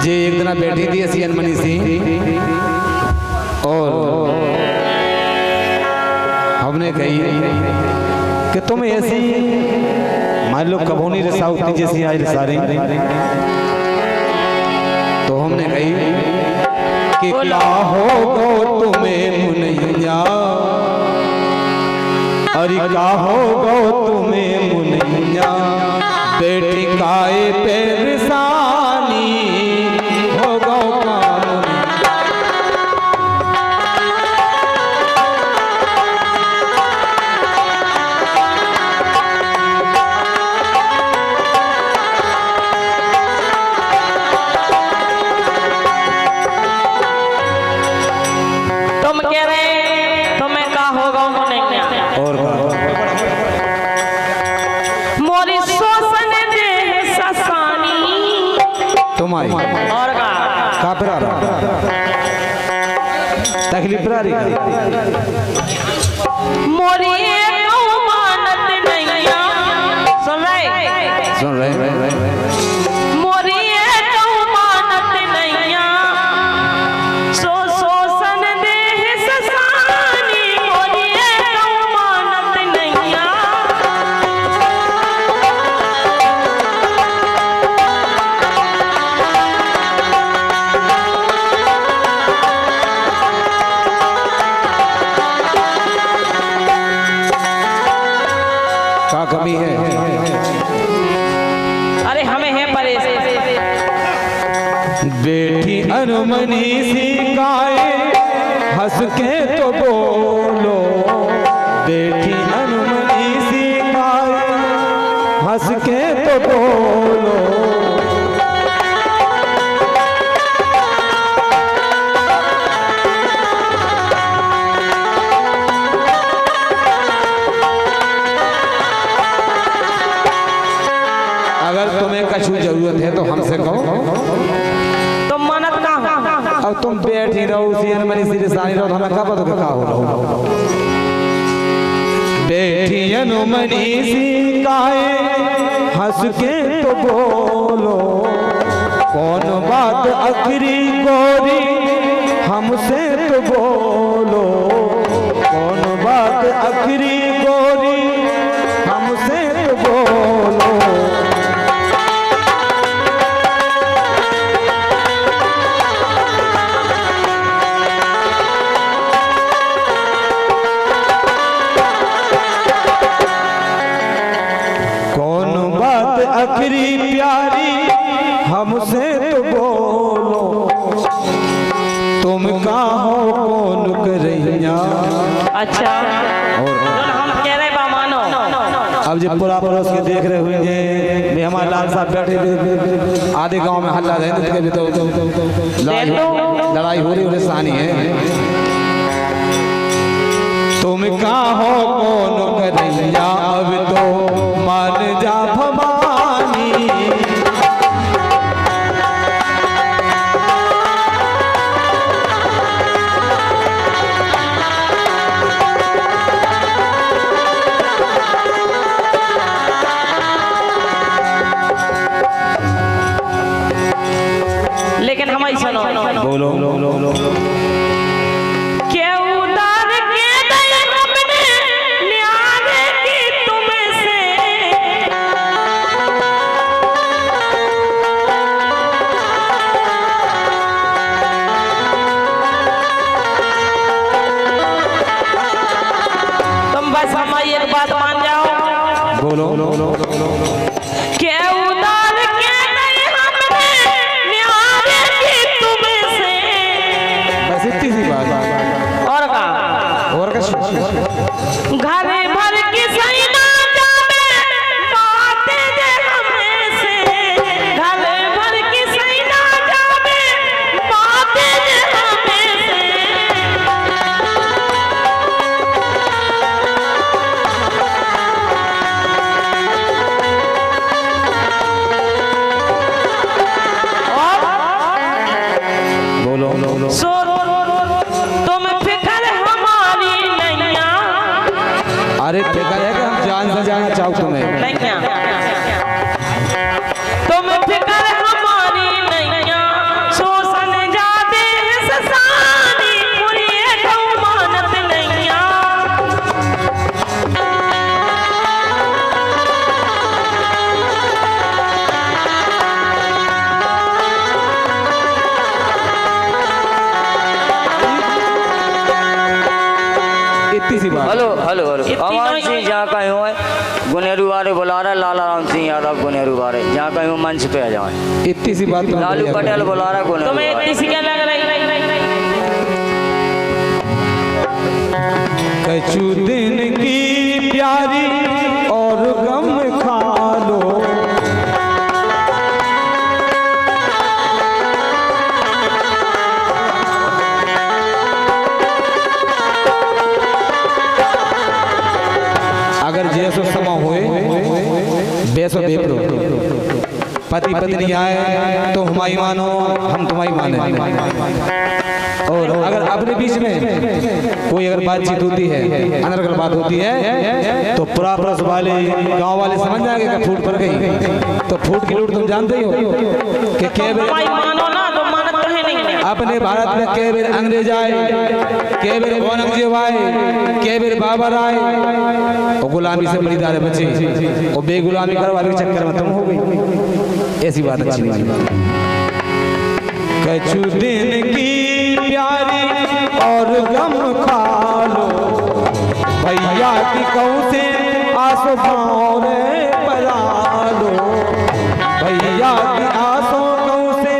जे एक दिन बैठी थी ऐसी अनमनी सी और हमने कही कि तुम ऐसी मान लो कभोनी रिसा उतनी जैसी आज सारी, तो हमने कही कि क्या होगो तुम्हें मुनैया, अरे क्या होगो तुम्हें मुनैया, बेटी काए पे रिसानी होगो और का तकलीफ रही मोरी मानत नहीं सुन रहे मोरी मानत नहीं सो सन दे ससानी, मोरी मानत नहीं कमी है। अरे हमें है परेशान। बेटी अनमनी सी गाए हंस के तो बोलो, बेटी अनमनी सी गाए हंस के तो बोलो, अगर तुम्हें कछु जरूरत है तो हमसे कहो। तुम मानत कहाँ? अब तुम बैठी रहो उसी अनमनी सी रिसानी रहो, हमें कब तो क्या हो रहा। बेटी अनमनी सी गाए हंस के तो बोलो, कौन बात आखिरी गोरी हमसे तो बोलो, कौन बात आखिरी गोरी हमसे तो बोलो। आखिरी प्यारी हमसे तो बोलो, तुम कहो कौन करैया। अच्छा और हम कह रहे बा मानो। अब जब पूरा पड़ोस के देख रहे होंगे हमारे लाल साहब बैठे आधे गांव में हल्ला रहे तो लड़ाई हो रही परेशानी है। तुम कहो कौन करैया, अब तो मान जा भवानी, लेकिन हम ऐसा बोलो एक बात मान जाओ। बोलो के उदार के नहीं हमने न्यारे की तुमसे, बस इतनी सी बात। और का घर भर की सही ना जाने बातें जे हमें से, घर भर की सही ना जाने बातें जे हमें से। सो तुम फिक्र हमारी नैया, अरे फिक्र है कि हम जान से जाना चाहो तुम्हें नैया, तुम फिक्र हमारी नैया, इतनी सी बात। हेलो हेलो हेलो इतनी अमर नहीं- सिंह जहाँ कहीं हो गुनेरू वाले बुला रहा है, लाला राम सिंह यादव गुनेरू वाले जहाँ कहीं हो मंच पे आ जाए। इतनी सी बात तो लालू बढ़िया पटेल बुला रहा है गुनेरू तुम्हें वाले। इतनी सी क्या लग रही? कछु दिन की प्यारी और गम खा लो, अगर जैसो समा होए वैसो बेपरो, पति पत्नी आए तो हमारी मानो हम तुम्हारी माने, और अगर अपने बीच में कोई अगर बातचीत होती है, अनर्गल बात होती है, तो पूरा परस वाले गांव वाले समझ जाएंगे कि फूट पड़ गई। तो फूट की लूट तुम जानते ही हो कि कै बेर भाई मानो ना तो मानत तो है नहीं है। अपने भारत में कै बेर अंग्रेज आए, कै बेर औरंगजेब आए, कै बेर बाबर आए, और गुलामी से बलिदार बचे, और बेगुलामी करवाने के चक्कर में तुम हो गई। ऐसी बात अच्छी नहीं। कछु दिन की प्यारी और गम खा लो, भैया की कहूँ से आंसू भौरे परा लो, भैया की आंसू कहूँ से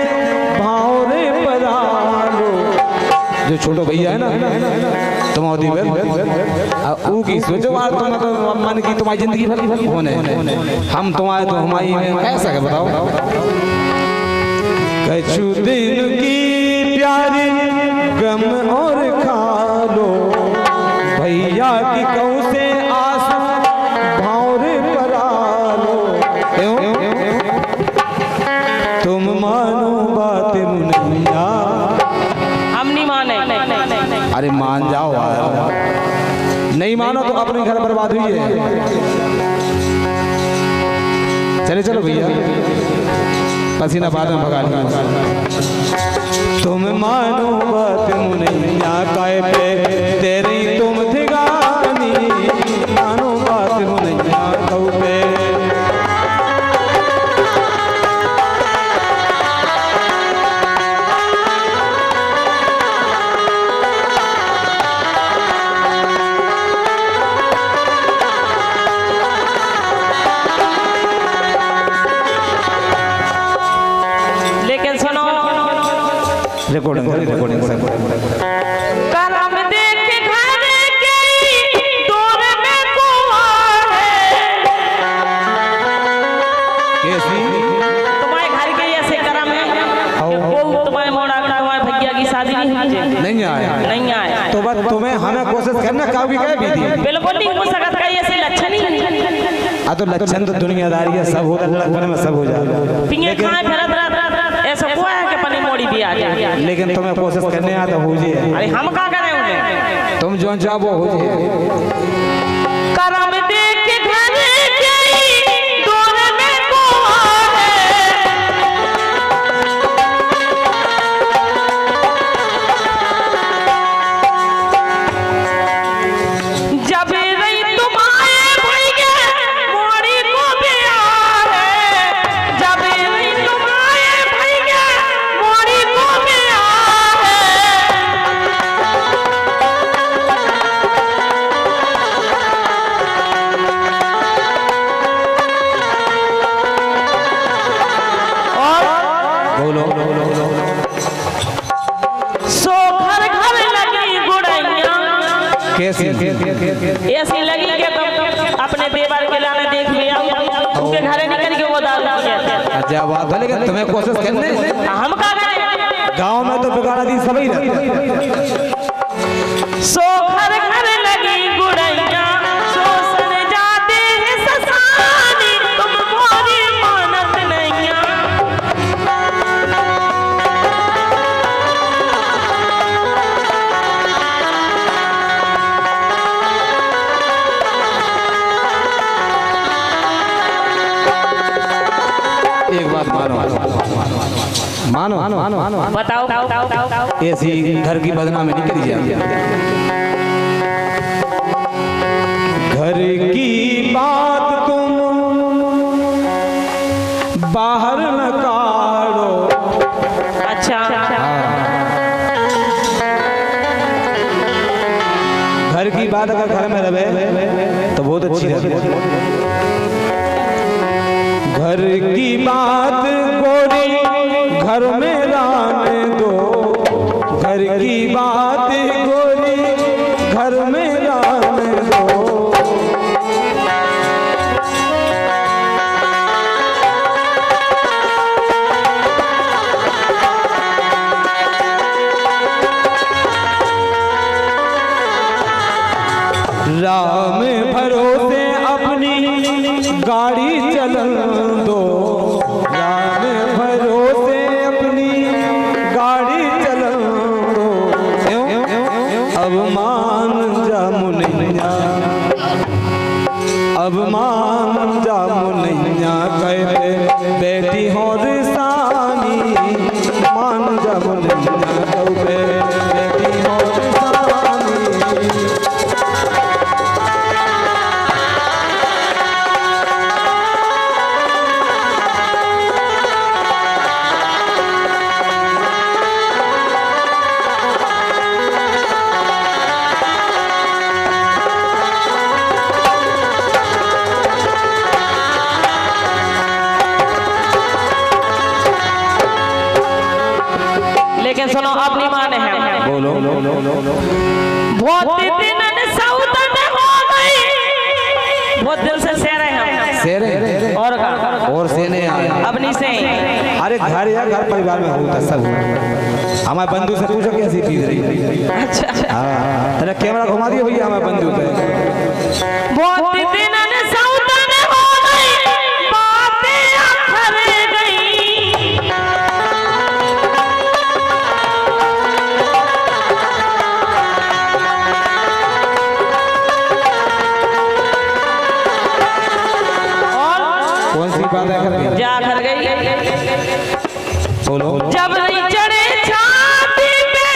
भौरे परा लो। जो छोटो भैया है ना तुम्हारी ऊ की सोचो बात, तुम तो मन की तुम्हारी जिंदगी भर होने, हम तुम्हारे तो हमारी कैसा है बताओ। कछु दिन की प्यारी गम और खा लो, भैया की कहूँ से आंसू भौरे परा लो। तुम मानो बात मुनैया, हम नहीं माने। अरे मान जाओ यार, नहीं मानो तो अपने घर बर्बाद हुई है। चले चलो भैया, पसीना बाद में भगा लिया। तुम मानो बात मुनैया काय पे तेरी तुम ठिकानी, मानो बात मुनैया कऊ पे। लेकिन सुनो, रिकॉर्डिंग सब करम देख घर के दौर में कुआं है। कैसी तुम्हारे घर के ऐसे करम है कि वो तुम्हारे मोड़ा तुम्हारे भैया की शादी नहीं हुई है। नहीं आया नहीं आया तो बस तुम्हें हमें कोशिश करना काफी कह भी थी। बिल्कुल नहीं हो सकता, कहीं ऐसे लक्षण ही नहीं। तो लक्षण तो दुनियादारी है, सब होता लड़कपन में सब हो जाएगा, पिंगे खाए फिरत ऐसा हुआ है कि पनी मोड़ी भी आ जाए। लेकिन तुम्हें कोशिश करने आता हो जी। अरे हम क्या करें उन्हें? तुम जो चाहो वो हो जी। करम देख के घर के दौर में कुआं है। जब रही तुम्हारे भैया मोड़ी को प्यार है, जब रही तुम्हारे भैया मोड़ी को प्यार है। बोलो सो घर घर लगी गुड़ैया, कैसी ऐसी लगी कि तुम अपने देवर के लाने देख लिया, उनके घरे निकल के वो दारू पिए। अच्छा बात है, लेकिन तुम्हें कोशिश करने हम क्या करें? गांव में तो बिगाड़ा दी सभी रहते। सो घर घर लगी गुड़ैया, शोषण जाते हैं ससानी, तुम मोरी मानत नैया। एक बात मानो मानो मानो बताओ। ऐसी घर की बदनामी नहीं करी जाती। घर की बात तुम बाहर न काढ़ो। अच्छा, घर की बात अगर घर में रहे तो बहुत अच्छी रहती है। घर की बात गोरी घर में रहने दो, घर की बात गोरी घर में रहने दो। राम भरोसे अपनी गाड़ी चलन दो, राम भरोसे अपनी गाड़ी चलन दो। अब मान जा मुनैया, अब मान जा मुनैया कहते बेटी हो रिसानी, मान जा मुनैया कहते बेटी हो रिसानी। लेकिन सुनो अपनी माँ ने है बोलो बहुत दिन सऊदन हो गई, बहुत दिल से शेर है हम शेरे और का और सेने आए अपनी से। अरे घर या घर परिवार में होता सब। हमारे बंधु से पूछो कैसी चीज रही। अच्छा हाँ तेरा कैमरा घुमा दिया भैया हमारे बंधु पे। बहुत दिन सऊदन हो गई, बातें अखर गई। कौन सी बात है कर जा कर गई बोलो। जब चढ़े छाती पे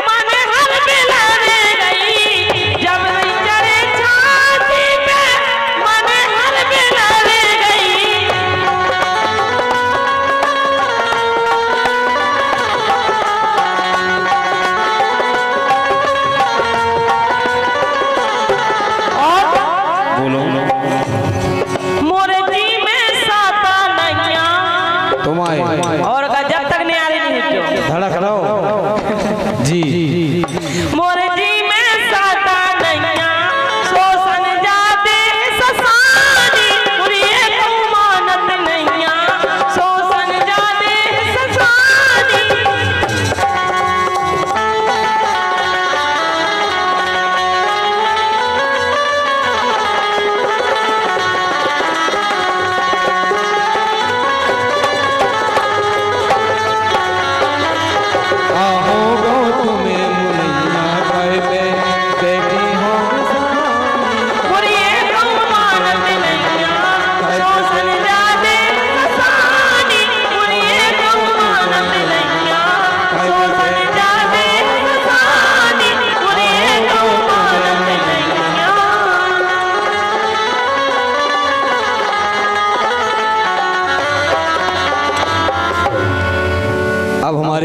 मन हर बिलरे गई, जब चढ़े छाती पे मन हर बिलरे गई। और बोलो मोरे जी में साता नैया, तुम आए और का जब तक नहीं आ रही नहीं क्यों धड़क रहो जी। मोरे जी में साता नैया, शोषण जाते ससानी, उड़िए को मानत नैया, शोषण जाते ससानी। आहो गो तुम्हें मुनैया कहते बेटी हो रिसानी। उड़िए को मानत नैया, शोषण जाते ससानी, उड़िए को मानत नैया, शोषण जाते ससानी, उड़िए को मानत नैया। अब हमारे